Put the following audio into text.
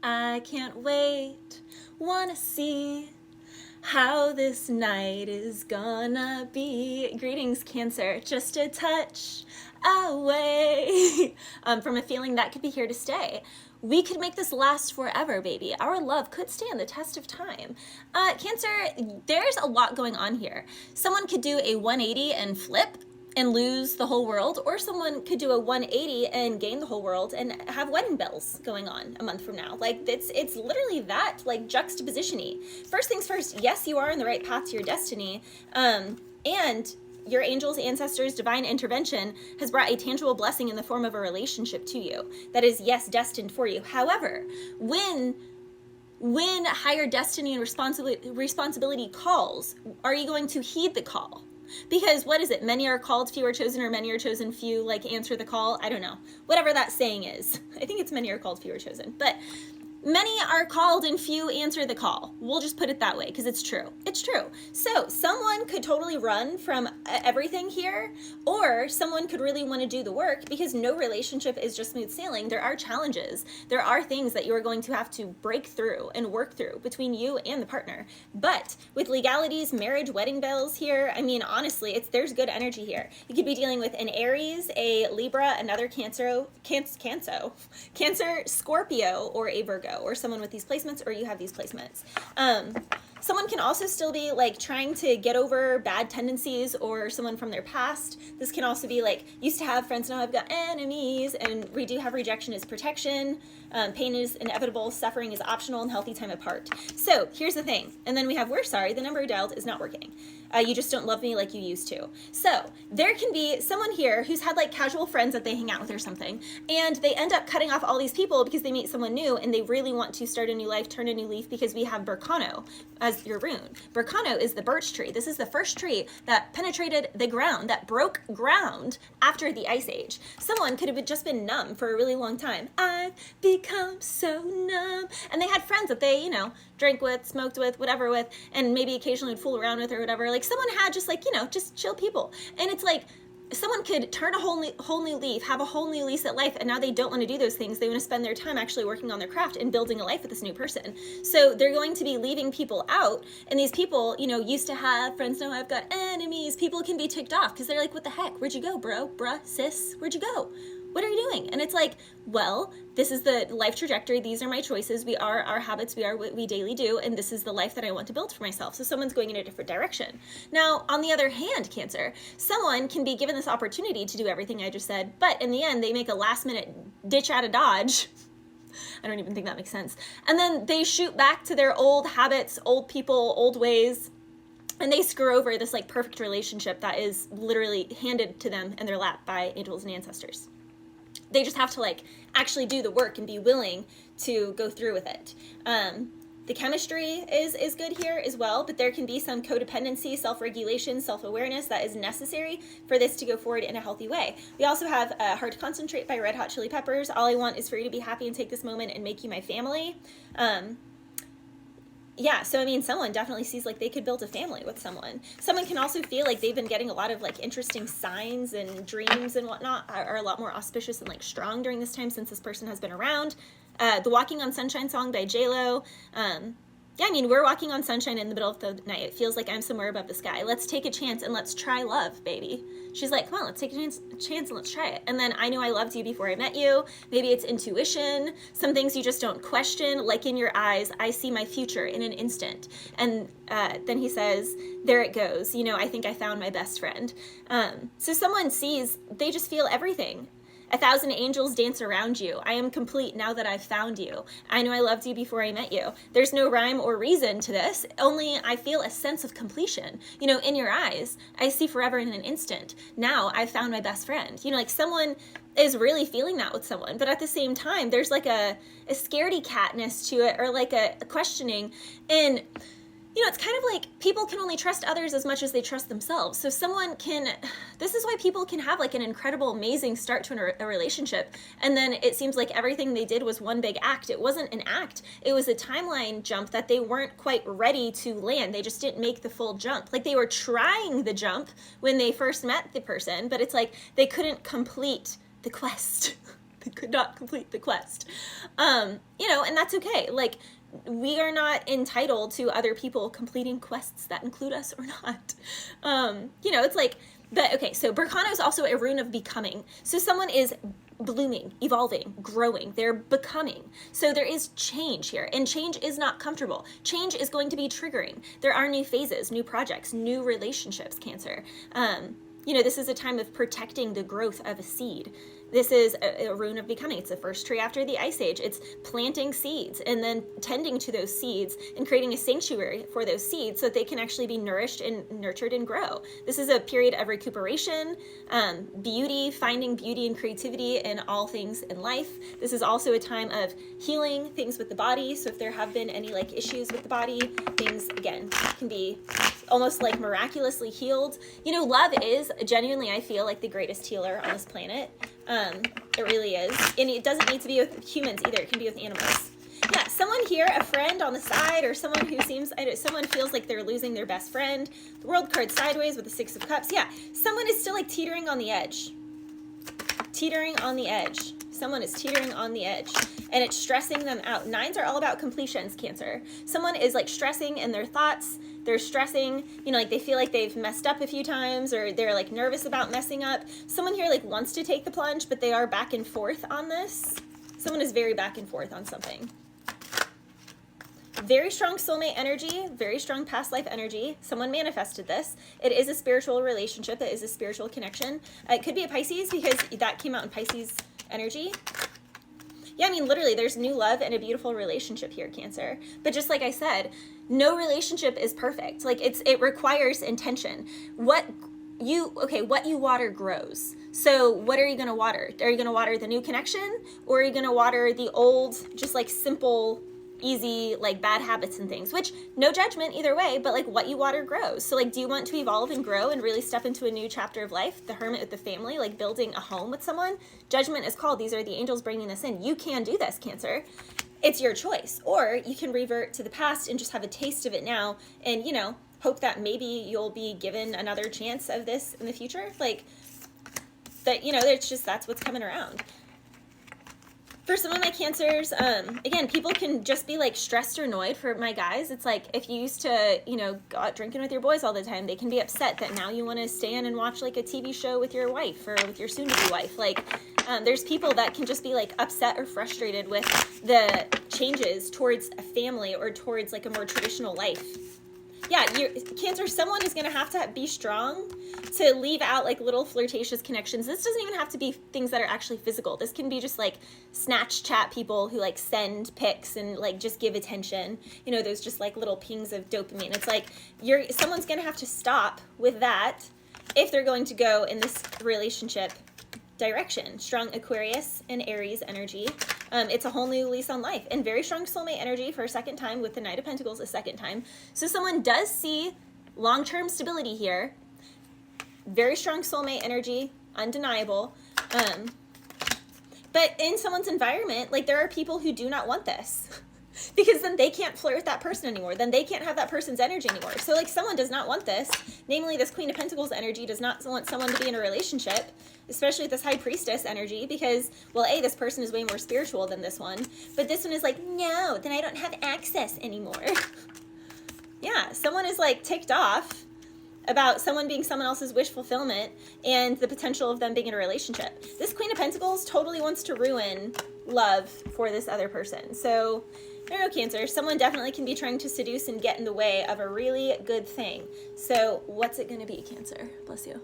I can't wait, wanna see how this night is gonna be. Greetings, Cancer. Just a touch away from a feeling that could be here to stay. We could make this last forever, baby. Our love could stand the test of time. Cancer, there's a lot going on here. Someone could do a 180 and flip and lose the whole world, or someone could do a 180 and gain the whole world and have wedding bells going on a month from now. Like, it's literally that, like, juxtaposition-y. First things first, yes, you are on the right path to your destiny, and your angels, ancestors, divine intervention has brought a tangible blessing in the form of a relationship to you that is, yes, destined for you. However, when higher destiny and responsibility calls, are you going to heed the call? Because what is it? Many are called, few are chosen, or many are chosen, few like answer the call. I don't know. Whatever that saying is. I think it's many are called, few are chosen. But many are called and few answer the call. We'll just put it that way because it's true. It's true. So someone could totally run from everything here, or someone could really want to do the work, because no relationship is just smooth sailing. There are challenges. There are things that you are going to have to break through and work through between you and the partner. But with legalities, marriage, wedding bells here, I mean, honestly, there's good energy here. You could be dealing with an Aries, a Libra, another Cancer, Scorpio, or a Virgo, or someone with these placements, or you have these placements. Someone can also still be like trying to get over bad tendencies, or someone from their past. This can also be like, used to have friends, now I've got enemies, and we do have rejection as protection. Pain is inevitable, suffering is optional, and healthy time apart. So here's the thing. And then we have, we're sorry, the number dialed is not working. You just don't love me like you used to. So there can be someone here who's had like casual friends that they hang out with or something, and they end up cutting off all these people because they meet someone new and they really want to start a new life, turn a new leaf, because we have Berkano as your rune. Berkano is the birch tree. This is the first tree that penetrated the ground, that broke ground after the Ice Age. Someone could have just been numb for a really long time. I've become so numb. And they had friends that they, drank with, smoked with, whatever with, and maybe occasionally would fool around with or whatever. Like, someone had just like, just chill people. And it's like, someone could turn a whole new leaf, have a whole new lease at life, and now they don't want to do those things. They want to spend their time actually working on their craft and building a life with this new person. So they're going to be leaving people out, and these people, used to have friends, now I've got enemies. People can be ticked off because they're like, what the heck? Where'd you go, bro? Bruh, sis? Where'd you go? What are you doing? And it's like, well, this is the life trajectory. These are my choices. We are our habits. We are what we daily do. And this is the life that I want to build for myself. So someone's going in a different direction. Now, on the other hand, Cancer, someone can be given this opportunity to do everything I just said, but in the end, they make a last minute ditch out of Dodge. I don't even think that makes sense. And then they shoot back to their old habits, old people, old ways. And they screw over this like perfect relationship that is literally handed to them in their lap by angels and ancestors. They just have to like actually do the work and be willing to go through with it. The chemistry is good here as well, but there can be some codependency, self-regulation, self-awareness that is necessary for this to go forward in a healthy way. We also have Hard to Concentrate by Red Hot Chili Peppers. All I want is for you to be happy and take this moment and make you my family. Yeah, so I mean, someone definitely sees like they could build a family with someone. Someone can also feel like they've been getting a lot of like interesting signs, and dreams and whatnot are a lot more auspicious and like strong during this time since this person has been around. The Walking on Sunshine song by J-Lo. Yeah, I mean, we're walking on sunshine in the middle of the night. It feels like I'm somewhere above the sky. Let's take a chance and let's try love, baby. She's like, come on, let's take a chance and let's try it. And then I knew I loved you before I met you. Maybe it's intuition, some things you just don't question, like in your eyes, I see my future in an instant. And then he says, there it goes. I think I found my best friend. So someone sees, they just feel everything. 1,000 angels dance around you. I am complete now that I've found you. I know I loved you before I met you. There's no rhyme or reason to this, only I feel a sense of completion. In your eyes, I see forever in an instant. Now I found my best friend. Like someone is really feeling that with someone, but at the same time, there's like a scaredy catness to it, or like a questioning. And it's kind of like people can only trust others as much as they trust themselves. So this is why people can have like an incredible, amazing start to a relationship. And then it seems like everything they did was one big act. It wasn't an act. It was a timeline jump that they weren't quite ready to land. They just didn't make the full jump. Like they were trying the jump when they first met the person, but it's like they couldn't complete the quest. they could not complete the quest. You know, and that's okay. Like, we are not entitled to other people completing quests that include us or not. You know, it's like, but okay, so Berkano is also a rune of becoming. So someone is blooming, evolving, growing, they're becoming. So there is change here, and change is not comfortable. Change is going to be triggering. There are new phases, new projects, new relationships, Cancer. You know, this is a time of protecting the growth of a seed. This is a rune of becoming. It's the first tree after the Ice Age. It's planting seeds and then tending to those seeds and creating a sanctuary for those seeds so that they can actually be nourished and nurtured and grow. This is a period of recuperation, beauty, finding beauty and creativity in all things in life. This is also a time of healing things with the body. So if there have been any like issues with the body, things again can be almost like miraculously healed. You know, love is genuinely, I feel, like the greatest healer on this planet. It really is. And it doesn't need to be with humans either. It can be with animals. Yeah, someone here, a friend on the side, or someone who seems, someone feels like they're losing their best friend. The World card sideways with the Six of Cups. Yeah, someone is still like teetering on the edge. Teetering on the edge. Someone is teetering on the edge. And it's stressing them out. Nines are all about completions, Cancer. Someone is like stressing in their thoughts. They're stressing, you know, like they feel like they've messed up a few times, or they're like nervous about messing up. Someone here like wants to take the plunge, but they are back and forth on this. Someone is very back and forth on something. Very strong soulmate energy, very strong past life energy. Someone manifested this. It is a spiritual relationship. It is a spiritual connection. It could be a Pisces because that came out in Pisces energy. Yeah, I mean, literally, there's new love and a beautiful relationship here, Cancer. But just like I said, no relationship is perfect. Like, it requires intention. What you water grows. So what are you going to water? Are you going to water the new connection, or are you going to water the old, just like simple, easy, like bad habits and things? Which, no judgment either way, but like what you water grows. So like, do you want to evolve and grow and really step into a new chapter of life? The Hermit with the family, like building a home with someone. Judgment is called. These are the angels bringing this in. You can do this, Cancer. It's your choice. Or you can revert to the past and just have a taste of it now, and, you know, hope that maybe you'll be given another chance of this in the future. Like, that, you know, it's just, that's what's coming around. For some of my Cancers, again, people can just be like stressed or annoyed. For my guys, it's like if you used to, you know, go out drinking with your boys all the time, they can be upset that now you want to stand and watch like a TV show with your wife or with your soon-to-be wife. Like, there's people that can just be like upset or frustrated with the changes towards a family or towards like a more traditional life. Yeah, Cancer, someone is going to have to be strong to leave out like little flirtatious connections. This doesn't even have to be things that are actually physical. This can be just like snatch chat people who like send pics and like just give attention. You know, those just like little pings of dopamine. It's like someone's going to have to stop with that if they're going to go in this relationship direction. Strong Aquarius and Aries energy. It's a whole new lease on life, and very strong soulmate energy for a second time with the Knight of Pentacles a second time. So someone does see long-term stability here. Very strong soulmate energy, undeniable. But in someone's environment, like there are people who do not want this. Because then they can't flirt with that person anymore. Then they can't have that person's energy anymore. So like someone does not want this. Namely, this Queen of Pentacles energy does not want someone to be in a relationship, especially with this High Priestess energy, because, well, A, this person is way more spiritual than this one. But this one is like, no, then I don't have access anymore. Yeah, someone is like ticked off about someone being someone else's wish fulfillment and the potential of them being in a relationship. This Queen of Pentacles totally wants to ruin love for this other person. So, I don't know, Cancer. Someone definitely can be trying to seduce and get in the way of a really good thing. So, what's it going to be, Cancer? Bless you.